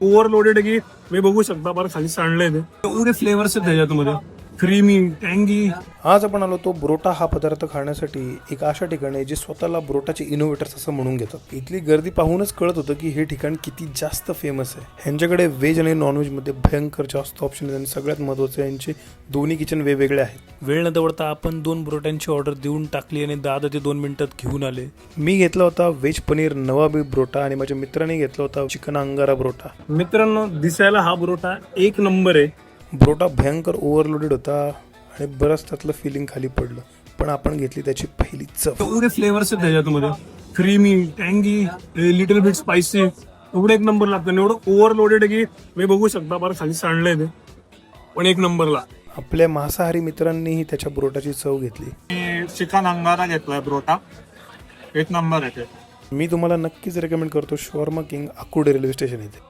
Overloaded की मी बघू शकता बरं खाली सांडलंय ते एवढे फ्लेवर्स आहेत त्याच्यामध्ये, क्रीमी, टँगी. आज आपण आलो तो ब्रोटा हा पदार्थ खाण्यासाठी एक अशा ठिकाणी जे स्वतःला ब्रोटाचे इनोव्हेटर्स असं म्हणून घेतात. इथली गर्दी पाहूनच कळत होतं की हे ठिकाण किती जास्त फेमस आहे. ह्यांच्याकडे व्हेज आणि नॉनव्हेजमध्ये भयंकर जास्त ऑप्शन आहेत आणि सगळ्यात महत्त्वाचं यांचे दोन्ही किचन वेगवेगळे आहेत. वेळ न दवडता आपण 2 ब्रोटांची ऑर्डर देऊन टाकली आणि दादा ते 2 मिनिटात घेऊन आले. मी घेतला होता व्हेज पनीर नवाबी ब्रोटा आणि माझ्या मित्राने घेतला होता चिकन अंगारा ब्रोटा. मित्रांनो, दिसायला हा ब्रोटा एक नंबर आहे. ब्रोटा भयंकर ओव्हरलोडेड होता आणि बरंच त्यातलं फिलिंग खाली पडलं, पण आपण घेतली त्याची पहिली चव. एवढे फ्लेवर्स आहेत त्याच्यामध्ये, क्रीमी, टँगी, लिटल बिट स्पायसी. एवढं एक नंबर लागतं. एवढं ओव्हरलोडेड की मी बघू शकता बरं खाली सांडलंय ते, पण एक नंबरला. आपल्या मांसाहारी मित्रांनीही त्याच्या ब्रोटाची चव घेतली. मी चिकन अंगारा घेतलाय ब्रोटा, एक नंबर आहे ते. मी तुम्हाला नक्कीच रेकमेंड करतो शॉर्मा किंग अकोडे रेल्वे स्टेशन येथे.